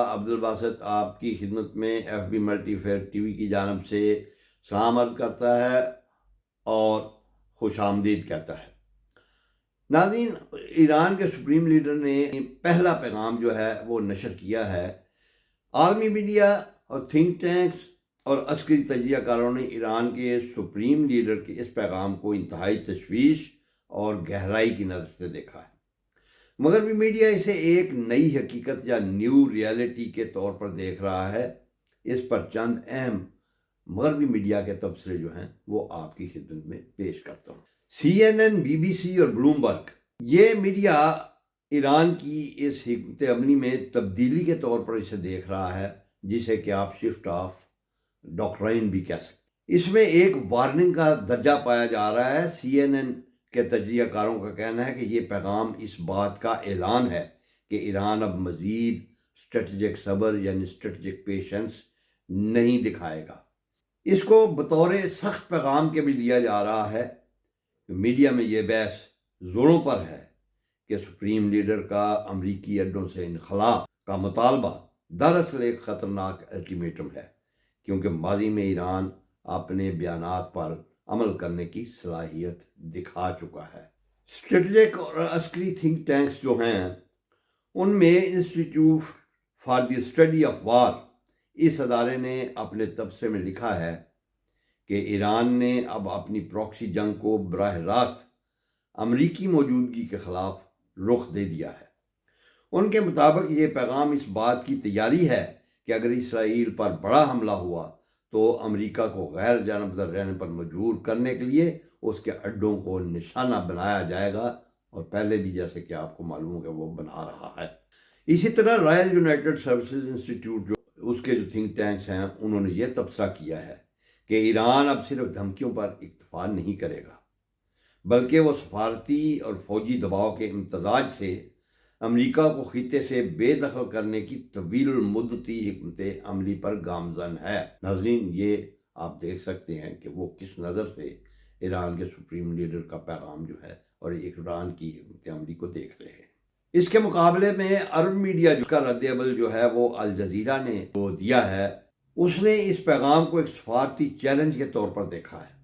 عبدالباسط آپ کی خدمت میں F B multi fair T V کی جانب سے سلام عرض کرتا ہے اور خوش آمدید کہتا ہے۔ ناظرین، ایران کے سپریم لیڈر نے پہلا پیغام جو ہے وہ نشر کیا ہے۔ عالمی میڈیا اور تھنک ٹینکس اور عسکری تجزیہ کاروں نے ایران کے سپریم لیڈر کے اس پیغام کو انتہائی تشویش اور گہرائی کی نظر سے دیکھا ہے۔ مغربی میڈیا اسے ایک نئی حقیقت یا نیو ریالٹی کے طور پر دیکھ رہا ہے۔ اس پر چند اہم مغربی میڈیا کے تبصرے جو ہیں وہ آپ کی خدمت میں پیش کرتا ہوں۔ CNN، BBC اور بلومبرگ، یہ میڈیا ایران کی اس حکمت عملی میں تبدیلی کے طور پر اسے دیکھ رہا ہے، جسے کہ آپ شفٹ آف ڈاکٹرائن بھی کہہ سکتے۔ اس میں ایک وارننگ کا درجہ پایا جا رہا ہے۔ CNN کے تجزیہ کاروں کا کہنا ہے کہ یہ پیغام اس بات کا اعلان ہے کہ ایران اب مزید اسٹریٹجک صبر یعنی اسٹریٹجک پیشنس نہیں دکھائے گا۔ اس کو بطور سخت پیغام کے بھی لیا جا رہا ہے۔ میڈیا میں یہ بحث زوروں پر ہے کہ سپریم لیڈر کا امریکی اڈوں سے انخلاء کا مطالبہ دراصل ایک خطرناک الٹیمیٹم ہے، کیونکہ ماضی میں ایران اپنے بیانات پر عمل کرنے کی صلاحیت دکھا چکا ہے۔ اسٹریٹجک اور عسکری تھنک ٹینکس جو ہیں، ان میں institute for the study of war, اس ادارے نے اپنے تبصرے میں لکھا ہے کہ ایران نے اب اپنی پراکسی جنگ کو براہ راست امریکی موجودگی کے خلاف رخ دے دیا ہے۔ ان کے مطابق یہ پیغام اس بات کی تیاری ہے کہ اگر اسرائیل پر بڑا حملہ ہوا تو امریکہ کو غیر جانبدار رہنے پر مجبور کرنے کے لیے اس کے اڈوں کو نشانہ بنایا جائے گا، اور پہلے بھی جیسے کہ آپ کو معلوم ہے کہ وہ بنا رہا ہے۔ اسی طرح رائل یونائٹڈ سروسز انسٹیٹیوٹ، جو اس کے جو تھنک ٹینکس ہیں، انہوں نے یہ تبصرہ کیا ہے کہ ایران اب صرف دھمکیوں پر اکتفا نہیں کرے گا، بلکہ وہ سفارتی اور فوجی دباؤ کے امتزاج سے امریکہ کو خطے سے بے دخل کرنے کی طویل المدتی حکمت عملی پر گامزن ہے۔ ناظرین، یہ آپ دیکھ سکتے ہیں کہ وہ کس نظر سے ایران کے سپریم لیڈر کا پیغام جو ہے اور ایران کی حکمت عملی کو دیکھ رہے ہیں۔ اس کے مقابلے میں عرب میڈیا، جس کا رد عمل جو ہے وہ الجزیرہ نے وہ دیا ہے، اس نے اس پیغام کو ایک سفارتی چیلنج کے طور پر دیکھا ہے۔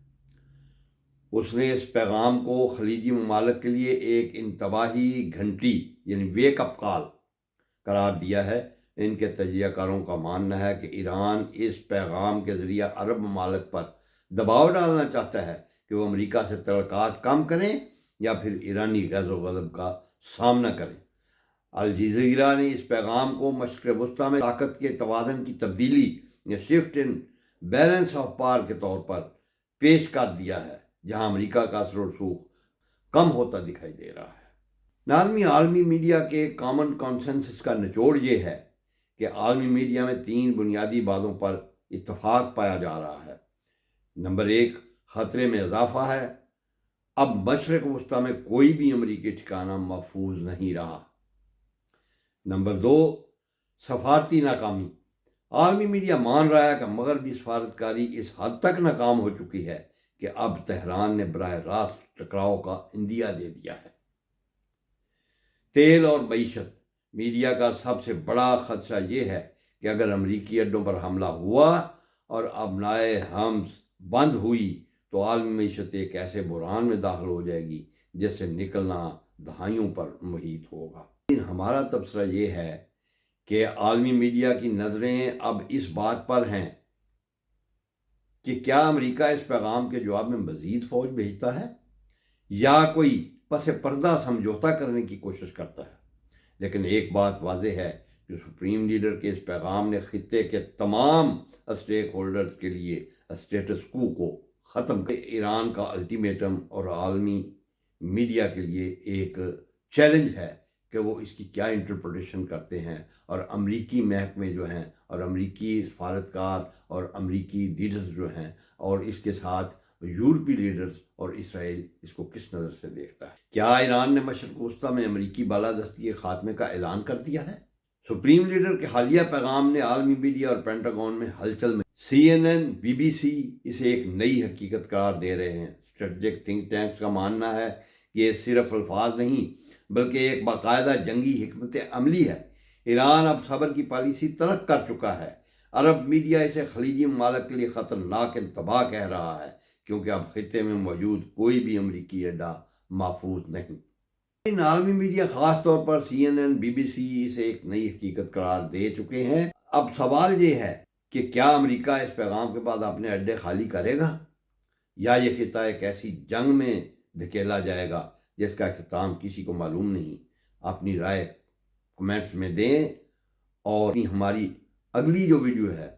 اس نے اس پیغام کو خلیجی ممالک کے لیے ایک انتباہی گھنٹی یعنی ویک اپ کال قرار دیا ہے۔ ان کے تجزیہ کاروں کا ماننا ہے کہ ایران اس پیغام کے ذریعہ عرب ممالک پر دباؤ ڈالنا چاہتا ہے کہ وہ امریکہ سے تعلقات کم کریں یا پھر ایرانی غیظ و غضب کا سامنا کریں۔ الجزیرہ نے اس پیغام کو مشرق وسطیٰ میں طاقت کے توازن کی تبدیلی یا shift in balance of power کے طور پر پیش کر دیا ہے، جہاں امریکہ کا اثر و رسوخ کم ہوتا دکھائی دے رہا ہے۔ ناظرین، عالمی میڈیا کے کامن کانسنسس کا نچوڑ یہ ہے کہ عالمی میڈیا میں 3 بنیادی باتوں پر اتفاق پایا جا رہا ہے۔ نمبر 1، خطرے میں اضافہ ہے۔ اب مشرق وسطیٰ میں کوئی بھی امریکی ٹھکانہ محفوظ نہیں رہا۔ نمبر 2، سفارتی ناکامی۔ عالمی میڈیا مان رہا ہے کہ مغربی سفارتکاری اس حد تک ناکام ہو چکی ہے کہ اب تہران نے براہ راست ٹکراؤ کا عندیہ دے دیا ہے۔ تیل اور معیشت۔ میڈیا کا سب سے بڑا خدشہ یہ ہے کہ اگر امریکی اڈوں پر حملہ ہوا اور ابنائے حمز بند ہوئی تو عالمی معیشت ایک ایسے بحران میں داخل ہو جائے گی جس سے نکلنا دہائیوں پر محیط ہوگا۔ ہمارا تبصرہ یہ ہے کہ عالمی میڈیا کی نظریں اب اس بات پر ہیں کہ کیا امریکہ اس پیغام کے جواب میں مزید فوج بھیجتا ہے یا کوئی پس پردہ سمجھوتا کرنے کی کوشش کرتا ہے۔ لیکن ایک بات واضح ہے کہ سپریم لیڈر کے اس پیغام نے خطے کے تمام اسٹیک ہولڈرز کے لیے اسٹیٹس کو ختم کر ایران کا الٹیمیٹم اور عالمی میڈیا کے لیے ایک چیلنج ہے کہ وہ اس کی کیا انٹرپریٹیشن کرتے ہیں، اور امریکی محکمے جو ہیں اور امریکی سفارتکار اور امریکی لیڈرز جو ہیں اور اس کے ساتھ یورپی لیڈرز اور اسرائیل اس کو کس نظر سے دیکھتا ہے۔ کیا ایران نے مشرق وسطیٰ میں امریکی بالادستی کے خاتمے کا اعلان کر دیا ہے؟ سپریم لیڈر کے حالیہ پیغام نے عالمی میڈیا اور پینٹاگون میں ہلچل میں CNN، BBC اسے ایک نئی حقیقت قرار دے رہے ہیں۔ اسٹریٹجک تھنک ٹینکس کا ماننا ہے کہ یہ صرف الفاظ نہیں بلکہ ایک باقاعدہ جنگی حکمت عملی ہے۔ ایران اب صبر کی پالیسی ترک کر چکا ہے۔ عرب میڈیا اسے خلیجی ممالک کے لیے خطرناک انتباہ کہہ رہا ہے، کیونکہ اب خطے میں موجود کوئی بھی امریکی اڈا محفوظ نہیں۔ عالمی میڈیا خاص طور پر CNN، BBC اسے ایک نئی حقیقت قرار دے چکے ہیں۔ اب سوال یہ ہے کہ کیا امریکہ اس پیغام کے بعد اپنے اڈے خالی کرے گا، یا یہ خطہ ایک ایسی جنگ میں دھکیلا جائے گا جس کا اختتام کسی کو معلوم نہیں؟ اپنی رائے کمنٹس میں دیں، اور ہماری اگلی جو ویڈیو ہے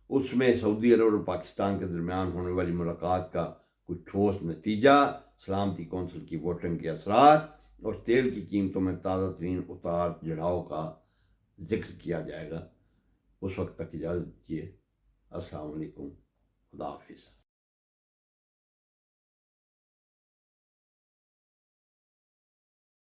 اس میں سعودی عرب اور پاکستان کے درمیان ہونے والی ملاقات کا کچھ ٹھوس نتیجہ، سلامتی کونسل کی ووٹنگ کے اثرات اور تیل کی قیمتوں میں تازہ ترین اتار چڑھاؤ کا ذکر کیا جائے گا۔ اس وقت تک اجازت دیجیے۔ السلام علیکم، خدا حافظ۔